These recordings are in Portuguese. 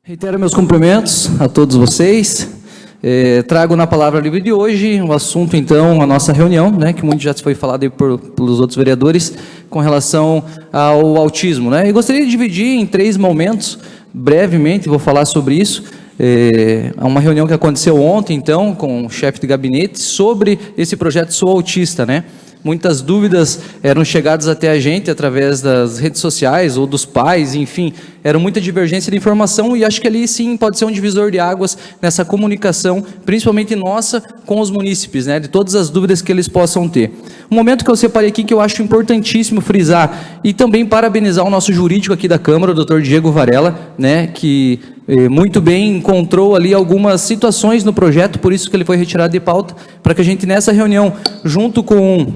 Reitero meus cumprimentos a todos vocês. Trago na palavra livre de hoje o assunto, então, a nossa reunião, né, que muito já foi falado aí pelos outros vereadores, com relação ao autismo, né? E gostaria de dividir em 3 momentos, brevemente, vou falar sobre isso. Uma reunião que aconteceu ontem, então, com o chefe de gabinete, sobre esse projeto Sou Autista, né? Muitas dúvidas eram chegadas até a gente através das redes sociais ou dos pais, enfim, era muita divergência de informação e acho que ali sim pode ser um divisor de águas nessa comunicação, principalmente nossa com os munícipes, né, de todas as dúvidas que eles possam ter. Um momento que eu separei aqui que eu acho importantíssimo frisar e também parabenizar o nosso jurídico aqui da Câmara, o Dr. Diego Varela, né, que muito bem encontrou ali algumas situações no projeto, por isso que ele foi retirado de pauta, para que a gente nessa reunião, junto com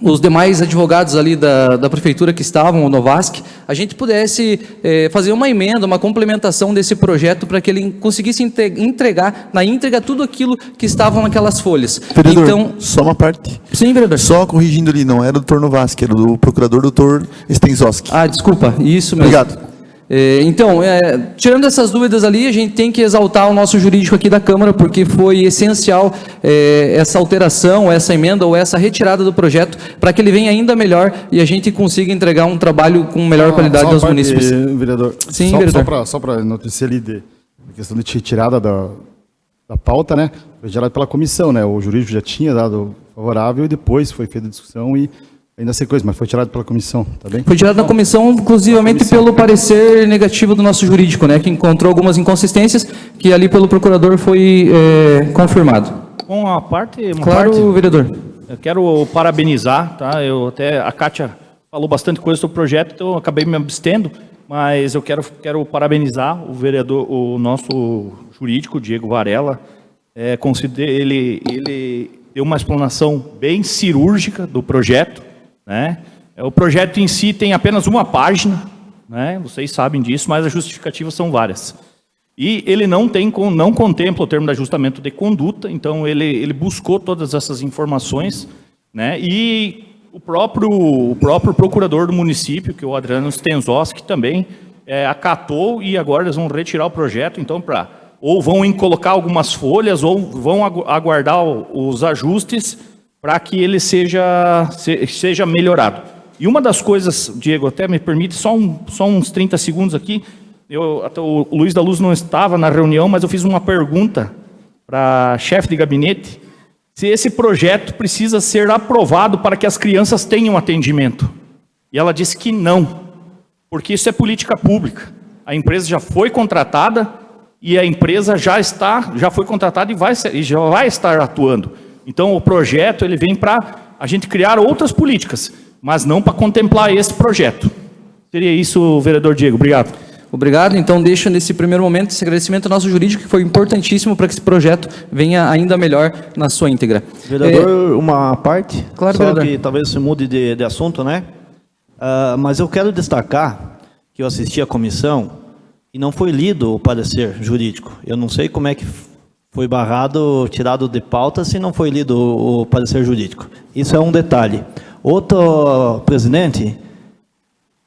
os demais advogados ali da prefeitura que estavam, o Novasc, a gente pudesse fazer uma emenda, uma complementação desse projeto para que ele conseguisse entregar na íntegra tudo aquilo que estavam naquelas folhas. Vereador, então, só uma parte. Sim, vereador. Só corrigindo ali, não era do Dr. Novasc, era do procurador Dr. Stenzowski. Ah, desculpa, isso mesmo. Obrigado. Então, tirando essas dúvidas ali, a gente tem que exaltar o nosso jurídico aqui da Câmara, porque foi essencial essa alteração, essa emenda ou essa retirada do projeto, para que ele venha ainda melhor e a gente consiga entregar um trabalho com melhor qualidade aos munícipes. Vereador, sim, vereador. Só para noticiar ali a questão de retirada da pauta, né? Foi gerado pela comissão, né? O jurídico já tinha dado favorável e depois foi feita a discussão e ainda sequência, mas foi tirado pela comissão, tá bem? Foi tirado da comissão, inclusivamente pelo parecer negativo do nosso jurídico, né, que encontrou algumas inconsistências, que ali pelo procurador foi confirmado. Com a parte... Claro, vereador. Eu quero parabenizar, tá? A Kátia falou bastante coisa sobre o projeto, então eu acabei me abstendo, mas eu quero parabenizar o vereador, o nosso jurídico, Diego Varela. Ele deu uma explanação bem cirúrgica do projeto, né? O projeto em si tem apenas uma página, né? Vocês sabem disso, mas as justificativas são várias. E ele não contempla o termo de ajustamento de conduta, então ele buscou todas essas informações, né? E o próprio procurador do município, que é o Adriano Stenzowski, também acatou e agora eles vão retirar o projeto, então ou vão colocar algumas folhas ou vão aguardar os ajustes para que ele seja melhorado. E uma das coisas, Diego, até me permite só uns 30 segundos aqui, até o Luiz da Luz não estava na reunião, mas eu fiz uma pergunta para a chefe de gabinete, se esse projeto precisa ser aprovado para que as crianças tenham atendimento. E ela disse que não, porque isso é política pública. A empresa já foi contratada e a empresa já foi contratada e já vai estar atuando. Então, o projeto ele vem para a gente criar outras políticas, mas não para contemplar esse projeto. Seria isso, vereador Diego. Obrigado. Obrigado. Então, deixo nesse primeiro momento esse agradecimento ao nosso jurídico, que foi importantíssimo para que esse projeto venha ainda melhor na sua íntegra. Vereador, uma parte, claro, só vereador, que talvez se mude de assunto, né? Mas eu quero destacar que eu assisti à comissão e não foi lido o parecer jurídico. Eu não sei como é que foi barrado, tirado de pauta, se não foi lido o parecer jurídico. Isso é um detalhe. Outro, presidente,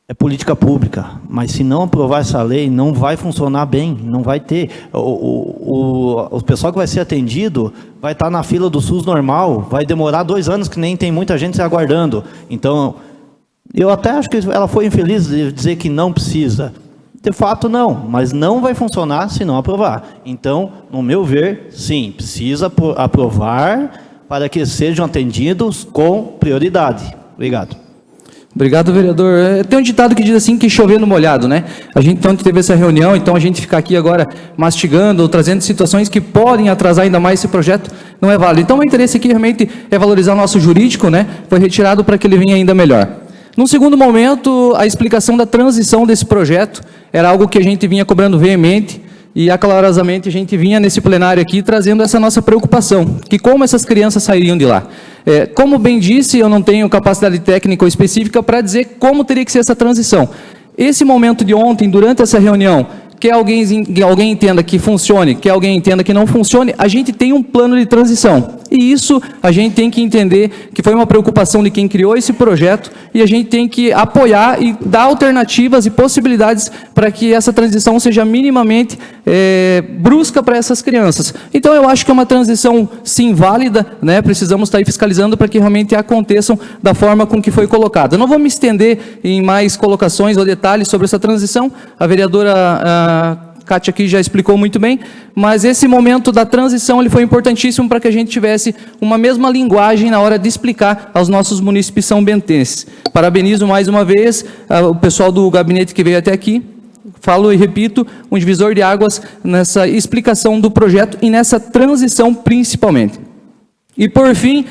é política pública, mas se não aprovar essa lei, não vai funcionar bem, não vai ter. O pessoal que vai ser atendido vai estar na fila do SUS normal, vai demorar 2 anos, que nem tem muita gente se aguardando. Então, eu até acho que ela foi infeliz de dizer que não precisa. De fato, não, mas não vai funcionar se não aprovar. Então, no meu ver, sim, precisa aprovar para que sejam atendidos com prioridade. Obrigado. Obrigado, vereador. Tem um ditado que diz assim, que chover no molhado, né? A gente então teve essa reunião, então a gente ficar aqui agora mastigando ou trazendo situações que podem atrasar ainda mais esse projeto, não é válido. Então, o interesse aqui realmente é valorizar o nosso jurídico, né? Foi retirado para que ele venha ainda melhor. Num segundo momento, a explicação da transição desse projeto era algo que a gente vinha cobrando veemente e, aclarosamente, a gente vinha nesse plenário aqui trazendo essa nossa preocupação, que como essas crianças sairiam de lá. Como bem disse, eu não tenho capacidade técnica ou específica para dizer como teria que ser essa transição. Esse momento de ontem, durante essa reunião, quer alguém entenda que funcione, quer alguém entenda que não funcione, a gente tem um plano de transição. E isso a gente tem que entender que foi uma preocupação de quem criou esse projeto e a gente tem que apoiar e dar alternativas e possibilidades para que essa transição seja minimamente brusca para essas crianças. Então, eu acho que é uma transição, sim, válida, né? Precisamos estar aí fiscalizando para que realmente aconteçam da forma com que foi colocado. Eu não vou me estender em mais colocações ou detalhes sobre essa transição, a vereadora Kátia aqui já explicou muito bem, mas esse momento da transição ele foi importantíssimo para que a gente tivesse uma mesma linguagem na hora de explicar aos nossos munícipes são-bentenses. Parabenizo mais uma vez o pessoal do gabinete que veio até aqui. Falo e repito, um divisor de águas nessa explicação do projeto e nessa transição principalmente. E por fim,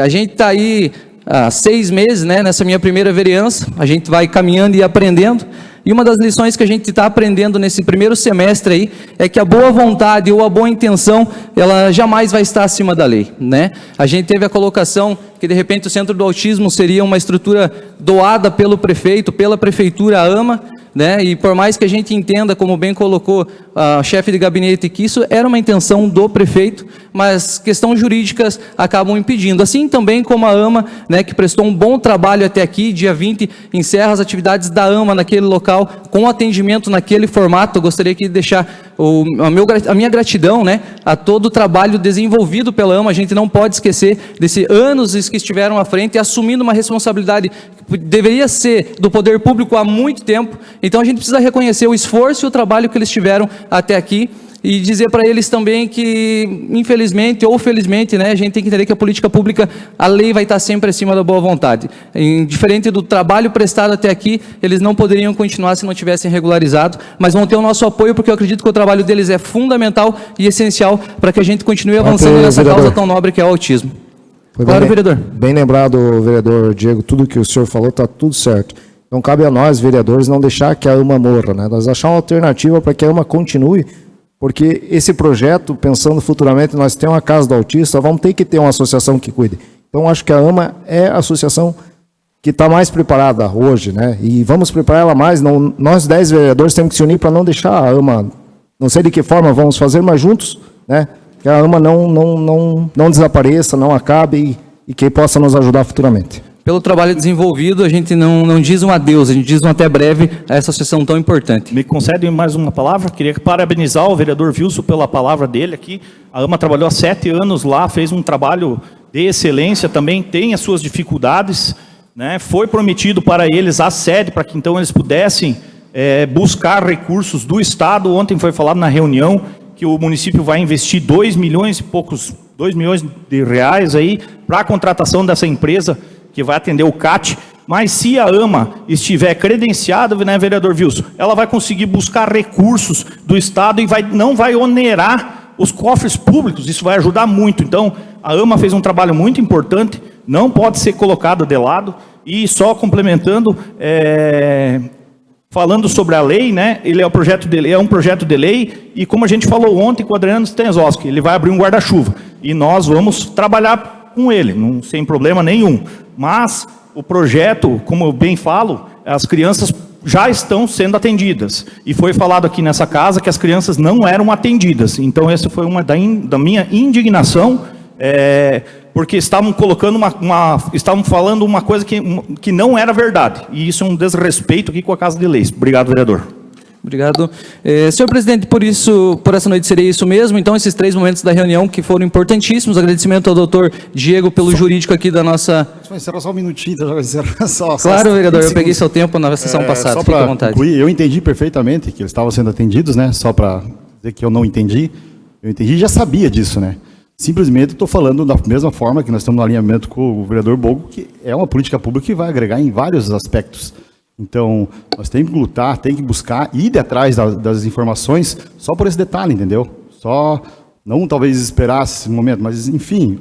a gente está aí há 6 meses, né, nessa minha primeira vereança, a gente vai caminhando e aprendendo. E uma das lições que a gente está aprendendo nesse primeiro semestre aí é que a boa vontade ou a boa intenção, ela jamais vai estar acima da lei, né? A gente teve a colocação que de repente o Centro do Autismo seria uma estrutura doada pelo prefeito, pela prefeitura AMA, né? E por mais que a gente entenda, como bem colocou a chefe de gabinete, que isso era uma intenção do prefeito, mas questões jurídicas acabam impedindo. Assim também como a AMA, né, que prestou um bom trabalho até aqui, dia 20, encerra as atividades da AMA naquele local, com atendimento naquele formato. Eu gostaria de deixar a minha gratidão, né, a todo o trabalho desenvolvido pela AMA. A gente não pode esquecer desses anos que estiveram à frente, assumindo uma responsabilidade que deveria ser do poder público há muito tempo. Então a gente precisa reconhecer o esforço e o trabalho que eles tiveram até aqui e dizer para eles também que, infelizmente ou felizmente, né, a gente tem que entender que a política pública, a lei vai estar sempre acima da boa vontade. Diferente do trabalho prestado até aqui, eles não poderiam continuar se não tivessem regularizado, mas vão ter o nosso apoio, porque eu acredito que o trabalho deles é fundamental e essencial para que a gente continue avançando nessa causa tão nobre que é o autismo. Claro, vereador. Bem lembrado, vereador Diego, tudo que o senhor falou está tudo certo. Então cabe a nós, vereadores, não deixar que a AMA morra, né? Nós achar uma alternativa para que a AMA continue, porque esse projeto, pensando futuramente, nós temos uma casa do autista, vamos ter que ter uma associação que cuide. Então acho que a AMA é a associação que está mais preparada hoje, né? E vamos preparar ela mais. Não, nós 10 vereadores temos que se unir para não deixar a AMA, não sei de que forma vamos fazer, mas juntos, né? Que a AMA não desapareça, não acabe e que possa nos ajudar futuramente. Pelo trabalho desenvolvido, a gente não diz um adeus, a gente diz um até breve a essa sessão tão importante. Me concedem mais uma palavra? Queria parabenizar o vereador Wilson pela palavra dele aqui. A AMA trabalhou há 7 anos lá, fez um trabalho de excelência, também tem as suas dificuldades, né? Foi prometido para eles a sede, para que então eles pudessem buscar recursos do Estado. Ontem foi falado na reunião que o município vai investir 2 milhões de reais aí para a contratação dessa empresa que vai atender o CAT, mas se a AMA estiver credenciada, né, vereador Wilson, ela vai conseguir buscar recursos do Estado e não vai onerar os cofres públicos. Isso vai ajudar muito. Então, a AMA fez um trabalho muito importante, não pode ser colocado de lado. E só complementando, falando sobre a lei, né, ele é um projeto de lei, e como a gente falou ontem com o Adriano Stenzoski, ele vai abrir um guarda-chuva, e nós vamos trabalhar com ele, sem problema nenhum. Mas o projeto, como eu bem falo, as crianças já estão sendo atendidas. E foi falado aqui nessa casa que as crianças não eram atendidas. Então essa foi uma da minha indignação, porque estavam colocando estavam falando uma coisa que não era verdade. E isso é um desrespeito aqui com a Casa de Leis. Obrigado, vereador. Obrigado. Senhor presidente, por essa noite seria isso mesmo. Então, esses 3 momentos da reunião que foram importantíssimos. Agradecimento ao doutor Diego pelo jurídico aqui da nossa... Vai encerrar só um minutinho, já vai encerrar só. Claro, vereador, eu peguei seu tempo na sessão passada, fique à vontade. Concluir, eu entendi perfeitamente que eles estavam sendo atendidos, né? Só para dizer que eu não entendi. Eu entendi e já sabia disso, né? Simplesmente estou falando da mesma forma que nós estamos no alinhamento com o vereador Bogo, que é uma política pública que vai agregar em vários aspectos. Então, nós temos que lutar, temos que buscar, ir atrás das informações só por esse detalhe, entendeu? Só, não talvez esperar esse momento, mas, enfim,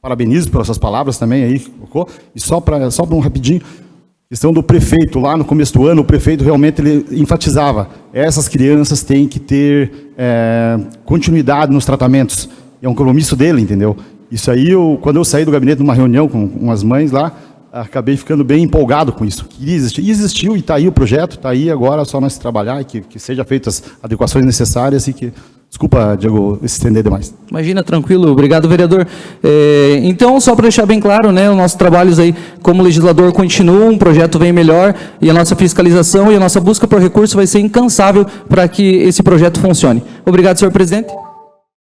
parabenizo pelas suas palavras também aí, e só para um rapidinho, questão do prefeito, lá no começo do ano, o prefeito realmente ele enfatizava, essas crianças têm que ter continuidade nos tratamentos, é um compromisso dele, entendeu? Isso aí, quando eu saí do gabinete numa reunião com umas mães lá, acabei ficando bem empolgado com isso. Existiu e está aí o projeto, está aí agora, só nós trabalhar e que sejam feitas as adequações necessárias e que Desculpa, Diego, estender demais. Imagina, tranquilo. Obrigado, vereador. Então, só para deixar bem claro, né, os nossos trabalhos aí como legislador continuam, o projeto vem melhor e a nossa fiscalização e a nossa busca por recurso vai ser incansável para que esse projeto funcione. Obrigado, senhor presidente.